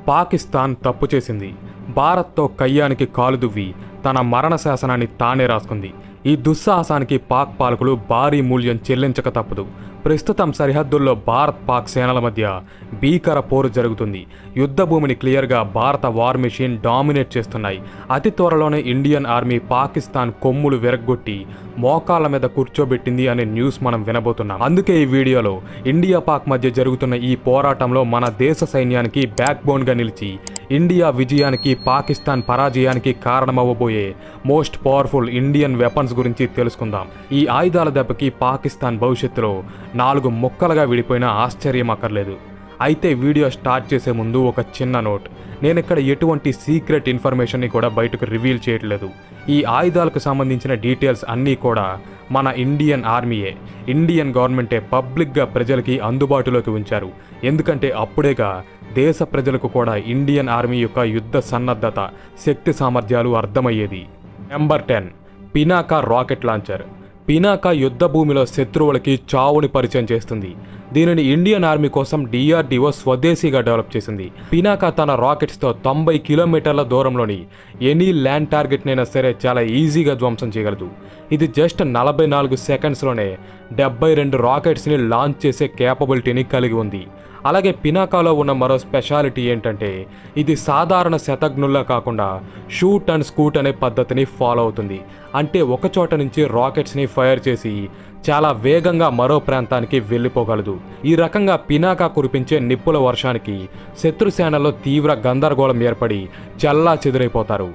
పాకిస్తాన్ తప్పు చేసింది. భారత్తో కయ్యానికి కాలు దువ్వి తన మరణ శాసనాన్ని తానే రాసుకుంది. ఈ దుస్సాహసానికి పాక్ పాలకులు భారీ మూల్యం చెల్లించక తప్పదు. ప్రస్తుతం సరిహద్దుల్లో భారత్ పాక్ సేనల మధ్య భీకర పోరు జరుగుతుంది. యుద్ధ భూమిని క్లియర్గా భారత వార్ మెషిన్ డామినేట్ చేస్తున్నాయి. అతి త్వరలోనే ఇండియన్ ఆర్మీ పాకిస్తాన్ కొమ్ములు విరగ్గొట్టి మోకాళ్ళ మీద కూర్చోబెట్టింది అనే న్యూస్ మనం వినబోతున్నాం. అందుకే ఈ వీడియోలో ఇండియా పాక్ మధ్య జరుగుతున్న ఈ పోరాటంలో మన దేశ సైన్యానికి బ్యాక్ బోన్గా నిలిచి ఇండియా విజయానికి పాకిస్తాన్ పరాజయానికి కారణమవ్వబోయే మోస్ట్ పవర్ఫుల్ ఇండియన్ వెపన్స్ గురించి తెలుసుకుందాం. ఈ ఆయుధాల దెబ్బకి పాకిస్తాన్ భవిష్యత్తులో 4 ముక్కలుగా విడిపోయినా ఆశ్చర్యం అక్కర్లేదు. అయితే వీడియో స్టార్ట్ చేసే ముందు ఒక చిన్న నోట్. నేను ఇక్కడ ఎటువంటి సీక్రెట్ ఇన్ఫర్మేషన్ని కూడా బయటకు రివీల్ చేయట్లేదు. ఈ ఆయుధాలకు సంబంధించిన డీటెయిల్స్ అన్నీ కూడా మన ఇండియన్ ఆర్మీయే, ఇండియన్ గవర్నమెంటే పబ్లిక్గా ప్రజలకి అందుబాటులోకి ఉంచారు. ఎందుకంటే అప్పుడేగా దేశ ప్రజలకు కూడా ఇండియన్ ఆర్మీ యొక్క యుద్ధ సన్నద్ధత, శక్తి సామర్థ్యాలు అర్థమయ్యేది. Number 10 Pinaka rocket launcher. Pinaka యుద్ధ భూమిలో శత్రువులకి చావుని పరిచయం చేస్తుంది. దీనిని ఇండియన్ ఆర్మీ కోసం DRDO స్వదేశీగా డెవలప్ చేసింది. పినాకా తన రాకెట్స్తో 90 కిలోమీటర్ల దూరంలోని ఎనీ ల్యాండ్ టార్గెట్నైనా సరే చాలా ఈజీగా ధ్వంసం చేయగలదు. ఇది జస్ట్ 44 సెకండ్స్లోనే 72 రాకెట్స్ని లాంచ్ చేసే కేపబిలిటీని కలిగి ఉంది. అలాగే పినాకాలో ఉన్న మరో స్పెషాలిటీ ఏంటంటే ఇది సాధారణ శతఘ్నుల్లా కాకుండా షూట్ అండ్ స్కూట్ అనే పద్ధతిని ఫాలో అవుతుంది. అంటే ఒక చోట నుంచి రాకెట్స్ని ఫైర్ చేసి చాలా వేగంగా మరో ప్రాంతానికి వెళ్ళిపోగలదు. ఈ రకంగా పినాకా కురిపించే నిప్పుల వర్షానికి శత్రు సేనలో తీవ్ర గందరగోళం ఏర్పడి చల్లా చెదురైపోతారు.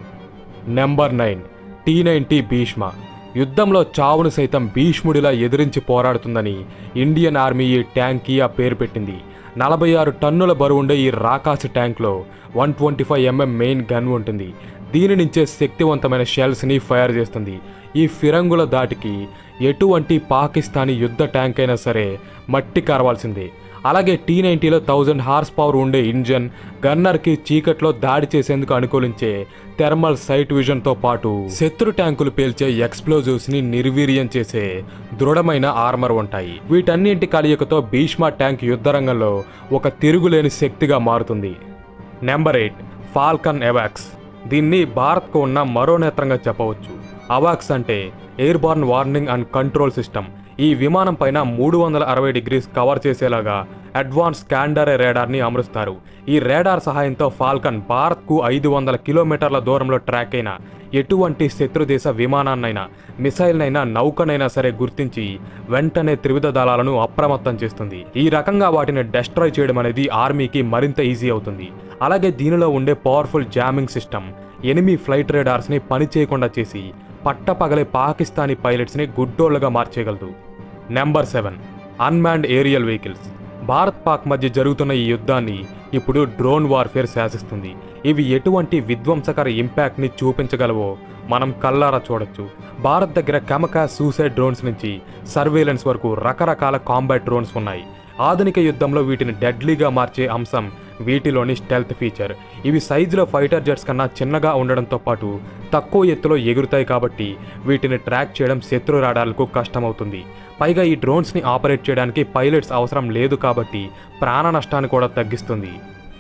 Number 9 T-90 Bhishma. యుద్ధంలో చావును సైతం భీష్ముడిలా ఎదిరించి పోరాడుతుందని ఇండియన్ ఆర్మీ ఈ ట్యాంక్కి ఆ పేరు పెట్టింది. 46 టన్నుల బరువుండే ఈ రాకాసి ట్యాంక్లో 125 mm మెయిన్ గన్ ఉంటుంది. దీని నుంచే శక్తివంతమైన షెల్స్ని ఫైర్ చేస్తుంది. ఈ ఫిరంగుల దాటికి ఎటువంటి పాకిస్తానీ యుద్ధ ట్యాంక్ అయినా సరే మట్టి కరవాల్సిందే. అలాగే T-90లో 1000 హార్స్ పవర్ ఉండే ఇంజన్, గన్నర్కి చీకట్లో దాడి చేసేందుకు అనుకూలించే థెర్మల్ సైట్ విజన్తో పాటు శత్రు ట్యాంకులు పేల్చే ఎక్స్ప్లోజివ్స్ని నిర్వీర్యం చేసే దృఢమైన ఆర్మర్ ఉంటాయి. వీటన్నింటి కలయికతో భీష్మ ట్యాంక్ యుద్ధరంగంలో ఒక తిరుగులేని శక్తిగా మారుతుంది. నెంబర్ 8 ఫాల్కన్ అవాక్స్. దీన్ని భారత్కు ఉన్న మరో నేత్రంగా చెప్పవచ్చు. అవాక్స్ అంటే airborne warning and control system. ఈ విమానం పైన 360 డిగ్రీస్ కవర్ చేసేలాగా అడ్వాన్స్ స్కాండర్ రేడార్ని అమరుస్తారు. ఈ రేడార్ సహాయంతో ఫాల్కన్ భారత్కు 500 కిలోమీటర్ల దూరంలో ట్రాక్ అయిన ఎటువంటి శత్రుదేశ విమానాన్నైనా, మిసైల్నైనా, నౌకనైనా సరే గుర్తించి వెంటనే త్రివిధ దళాలను అప్రమత్తం చేస్తుంది. ఈ రకంగా వాటిని డెస్ట్రాయ్ చేయడం అనేది ఆర్మీకి మరింత ఈజీ అవుతుంది. అలాగే దీనిలో ఉండే powerful jamming system enemy flight రేడార్స్ని పని చేయకుండా చేసి పట్టపగలే పాకిస్తానీ పైలట్స్ని గుడ్డోళ్లుగా మార్చేయగలదు. Number 7 unmanned aerial vehicles. భారత్ పాక్ మధ్య జరుగుతున్న ఈ యుద్ధాన్ని ఇప్పుడు డ్రోన్ వార్ఫేర్ శాసిస్తుంది. ఇవి ఎటువంటి విధ్వంసకర ఇంపాక్ట్ని చూపించగలవో మనం కల్లారా చూడొచ్చు. భారత్ దగ్గర కమకాజ్ సూసైడ్ డ్రోన్స్ నుంచి సర్వేలెన్స్ వరకు రకరకాల కాంబాట్ డ్రోన్స్ ఉన్నాయి. ఆధునిక యుద్ధంలో వీటిని డెడ్లీగా మార్చే అంశం వీటిలోని స్టెల్త్ ఫీచర్. ఇవి సైజులో ఫైటర్ జెట్స్ కన్నా చిన్నగా ఉండడంతో పాటు తక్కువ ఎత్తులో ఎగురుతాయి కాబట్టి వీటిని ట్రాక్ చేయడం శత్రు రాడార్లకు కష్టమవుతుంది. పైగా ఈ డ్రోన్స్ని ఆపరేట్ చేయడానికి పైలట్స్ అవసరం లేదు కాబట్టి ప్రాణ నష్టాన్ని కూడా తగ్గిస్తుంది.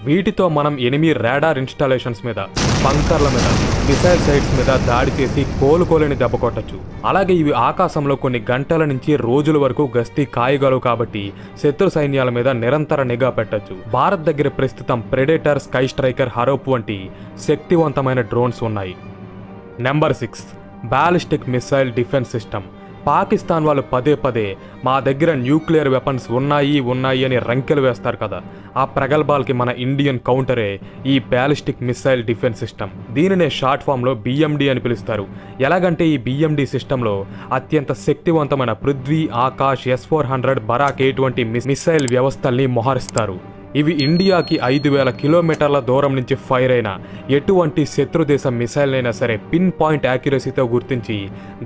వీటితో మనం ఎనిమీ రాడార్ ఇన్స్టాలేషన్స్ మీద, బంకర్ల మీద, మిసైల్ సైట్స్ మీద దాడి చేసి కోలుకోలేని దెబ్బ కొట్టచ్చు. అలాగే ఇవి ఆకాశంలో కొన్ని గంటల నుంచి రోజుల వరకు గస్తీ కాయగలవు కాబట్టి శత్రు సైన్యాల మీద నిరంతర నిఘా పెట్టచ్చు. భారత్ దగ్గర ప్రస్తుతం ప్రెడేటర్, స్కై స్ట్రైకర్, హరోప్ వంటి శక్తివంతమైన డ్రోన్స్ ఉన్నాయి. Number 6 ballistic missile defence system. Pakistan వాళ్ళు పదే పదే మా దగ్గర న్యూక్లియర్ వెపన్స్ ఉన్నాయి అని రంకెలు వేస్తారు కదా, ఆ ప్రగల్భాలకి మన ఇండియన్ కౌంటరే ఈ బ్యాలిస్టిక్ మిసైల్ డిఫెన్స్ సిస్టమ్. దీనినే షార్ట్ ఫామ్లో BMD అని పిలుస్తారు. ఎలాగంటే ఈ BMD సిస్టంలో అత్యంత శక్తివంతమైన పృథ్వీ, ఆకాష్, S-400, బరాక్ ఎటువంటి మిసైల్ వ్యవస్థల్ని మోహరిస్తారు. ఇవి ఇండియాకి 5000 కిలోమీటర్ల దూరం నుంచి ఫైర్ అయిన ఎటువంటి శత్రుదేశ మిసైల్నైనా సరే పిన్ పాయింట్ యాక్యురసీతో గుర్తించి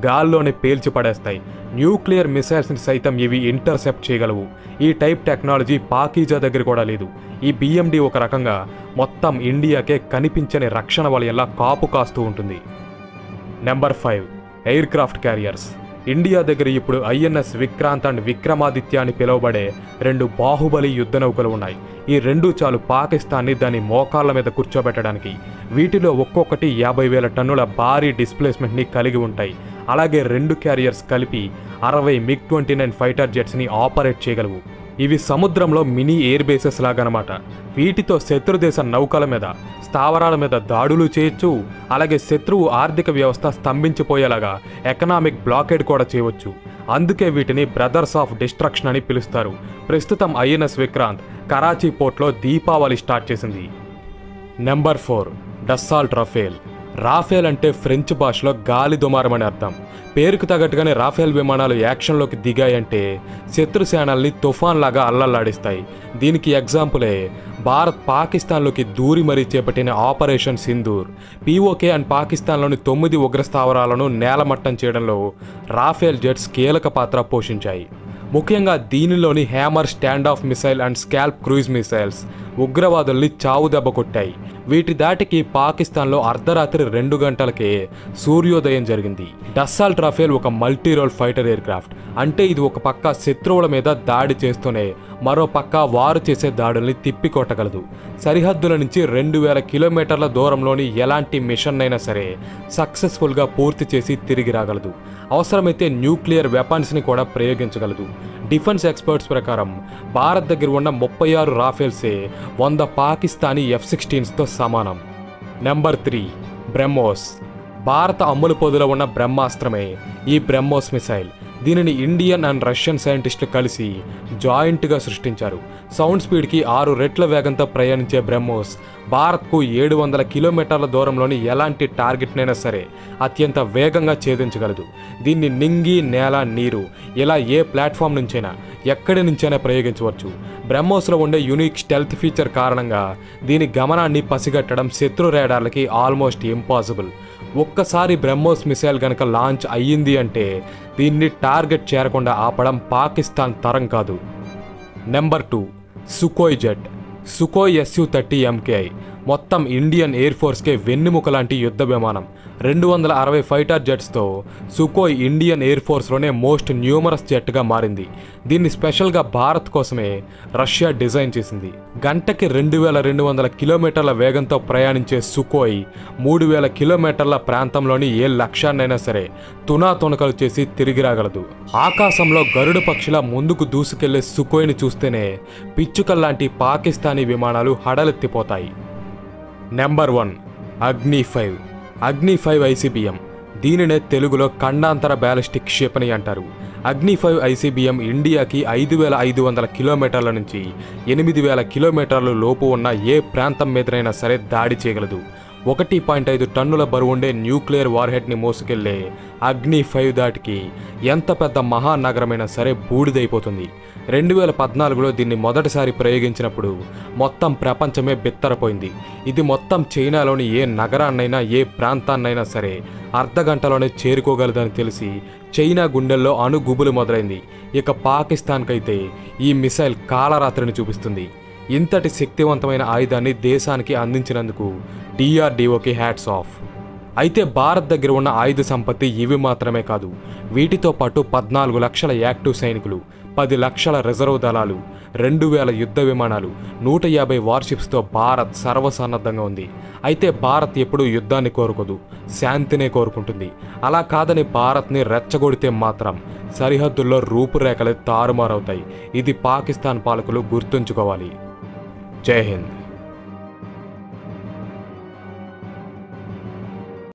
గాల్లోనే పేల్చి పడేస్తాయి. న్యూక్లియర్ మిసైల్స్ని సైతం ఇవి ఇంటర్సెప్ట్ చేయగలవు. ఈ టైప్ టెక్నాలజీ పాకీజా దగ్గర కూడా లేదు. ఈ BMD ఒక రకంగా మొత్తం ఇండియాకే కనిపించని రక్షణ వలయంలా కాపు కాస్తూ ఉంటుంది. Number 5 air craft carriers. India దగ్గర ఇప్పుడు ఐఎన్ఎస్ విక్రాంత్ అండ్ విక్రమాదిత్య అని పిలువబడే 2 బాహుబలి యుద్ధ నౌకలు ఉన్నాయి. ఈ 2 చాలు పాకిస్తాన్ని దాని మోకాళ్ళ మీద కూర్చోబెట్టడానికి. వీటిలో ఒక్కొక్కటి 50,000 టన్నుల భారీ డిస్ప్లేస్మెంట్ని కలిగి ఉంటాయి. అలాగే 2 క్యారియర్స్ కలిపి 60 MiG-29 ఫైటర్ జెట్స్ని ఆపరేట్ చేయగలవు. ఇవి సముద్రంలో మినీ ఎయిర్ బేసెస్ లాగనమాట. వీటితో శత్రుదేశ నౌకల మీద, స్థావరాల మీద దాడులు చేయొచ్చు. అలాగే శత్రువు ఆర్థిక వ్యవస్థ స్తంభించిపోయేలాగా ఎకనామిక్ బ్లాకేడ్ కూడా చేయవచ్చు. అందుకే వీటిని బ్రదర్స్ ఆఫ్ డిస్ట్రక్షన్ అని పిలుస్తారు. ప్రస్తుతం ఐఎన్ఎస్ విక్రాంత్ కరాచీ పోర్ట్లో దీపావళి స్టార్ట్ చేసింది. Number 4 Dassault Rafale. రాఫేల్ అంటే ఫ్రెంచ్ భాషలో గాలి దుమారం అని అర్థం. పేరుకు తగ్గట్టుగానే రాఫేల్ విమానాలు యాక్షన్లోకి దిగాయంటే శత్రు సేనల్ని తుఫాన్ లాగా అల్లల్లాడిస్తాయి. దీనికి ఎగ్జాంపులే భారత్ పాకిస్తాన్లోకి దూరి మరీ చేపట్టిన ఆపరేషన్ సింధూర్. పీఓకే అండ్ పాకిస్తాన్లోని 9 ఉగ్ర స్థావరాలను నేలమట్టం చేయడంలో రాఫేల్ జెట్స్ కీలక పాత్ర పోషించాయి. ముఖ్యంగా దీనిలోని hammer stand off missile and SCALP cruise missiles ఉగ్రవాదుల్ని చావు దెబ్బ కొట్టాయి. వీటి దాటికి పాకిస్తాన్లో అర్ధరాత్రి 2 గంటలకే సూర్యోదయం జరిగింది. డస్సాల్ట్ రఫేల్ ఒక multi role fighter aircraft. అంటే ఇది ఒక పక్క శత్రువుల మీద దాడి చేస్తూనే మరో పక్క వారు చేసే దాడుల్ని తిప్పికొట్టగలదు. సరిహద్దుల నుంచి 2000 కిలోమీటర్ల దూరంలోని ఎలాంటి మిషన్ అయినా సరే సక్సెస్ఫుల్గా పూర్తి చేసి తిరిగి రాగలదు. అవసరమైతే న్యూక్లియర్ వెపన్స్ని కూడా ప్రయోగించగలదు. డిఫెన్స్ ఎక్స్పర్ట్స్ ప్రకారం భారత్ దగ్గర ఉన్న 36 రాఫేల్సే 100 పాకిస్తానీ F-16తో సమానం. నెంబర్ 3 బ్రహ్మోస్. భారత అమ్ముల పొదిలో ఉన్న బ్రహ్మాస్త్రమే ఈ బ్రహ్మోస్ మిసైల్. దీనిని ఇండియన్ అండ్ రష్యన్ సైంటిస్టులు కలిసి జాయింట్గా సృష్టించారు. సౌండ్ స్పీడ్కి 6 రెట్ల వేగంతో ప్రయాణించే బ్రహ్మోస్ భారత్కు 700 కిలోమీటర్ల దూరంలోని ఎలాంటి టార్గెట్నైనా సరే అత్యంత వేగంగా ఛేదించగలదు. దీన్ని నింగి, నేల, నీరు ఇలా ఏ ప్లాట్ఫామ్ నుంచైనా ఎక్కడి నుంచైనా ప్రయోగించవచ్చు. బ్రహ్మోస్లో ఉండే యూనిక్ స్టెల్త్ ఫీచర్ కారణంగా దీని గమనాన్ని పసిగట్టడం శత్రు రేడార్లకి ఆల్మోస్ట్ ఇంపాసిబుల్. ఒక్కసారి బ్రహ్మోస్ మిసైల్ గనక లాంచ్ అయ్యింది అంటే దీన్ని టార్గెట్ చేరకుండా ఆపడం పాకిస్తాన్ తరం కాదు. Number 2 Sukhoi jet. Sukhoi Su-30 MKI మొత్తం ఇండియన్ ఎయిర్ ఫోర్స్కే వెన్నెముక లాంటి యుద్ధ విమానం. 260 ఫైటర్ జెట్స్తో సుకోయ్ ఇండియన్ ఎయిర్ ఫోర్స్లోనే మోస్ట్ న్యూమరస్ జెట్గా మారింది. దీన్ని స్పెషల్గా భారత్ కోసమే రష్యా డిజైన్ చేసింది. గంటకి 2200 కిలోమీటర్ల వేగంతో ప్రయాణించే సుకోయ్ 3000 కిలోమీటర్ల ప్రాంతంలోని ఏ లక్ష్యాన్నైనా సరే తునాతునకలు చేసి తిరిగి రాగలదు. ఆకాశంలో గరుడ పక్షిలా ముందుకు దూసుకెళ్లే సుకోయ్ని చూస్తేనే పిచ్చుకల్లాంటి పాకిస్తానీ విమానాలు హడలెత్తిపోతాయి. నెంబర్ 1 అగ్ని 5. అగ్ని 5 ICBM. దీనినే తెలుగులో ఖండాంతర బ్యాలిస్టిక్ క్షిపణి అంటారు. అగ్ని 5 ICBM ఇండియాకి 5500 కిలోమీటర్ల నుంచి 8000 కిలోమీటర్ల లోపు ఉన్న ఏ ప్రాంతం మీదనైనా సరే దాడి చేయగలదు. 1.5 టన్నుల బరువుండే న్యూక్లియర్ వార్హెడ్ని మోసుకెళ్లే అగ్ని 5 దాటికి ఎంత పెద్ద మహానగరమైనా సరే బూడిదైపోతుంది. 2014లో దీన్ని మొదటిసారి ప్రయోగించినప్పుడు మొత్తం ప్రపంచమే బిత్తరపోయింది. ఇది మొత్తం చైనాలోని ఏ నగరాన్నైనా ఏ ప్రాంతాన్నైనా సరే అర్ధగంటలోనే చేరుకోగలదని తెలిసి చైనా గుండెల్లో అణుగుబులు మొదలైంది. ఇక పాకిస్తాన్కైతే ఈ మిసైల్ కాలరాత్రిని చూపిస్తుంది. ఇంతటి శక్తివంతమైన ఆయుధాన్ని దేశానికి అందించినందుకు DRDOకి హ్యాట్స్ ఆఫ్. అయితే భారత్ దగ్గర ఉన్న ఆయుధ సంపత్తి ఇవి మాత్రమే కాదు. వీటితో పాటు 14 లక్షల యాక్టివ్ సైనికులు, 10 లక్షల రిజర్వ్ దళాలు, 2000 యుద్ధ విమానాలు, 150 వార్షిప్స్తో భారత్ సర్వసన్నద్ధంగా ఉంది. అయితే భారత్ ఎప్పుడూ యుద్ధాన్ని కోరుకోదు, శాంతినే కోరుకుంటుంది. అలా కాదని భారత్ని రెచ్చగొడితే మాత్రం సరిహద్దుల్లో రూపురేఖలే తారుమారవుతాయి. ఇది పాకిస్తాన్ పాలకులు గుర్తుంచుకోవాలి. జై హింద్.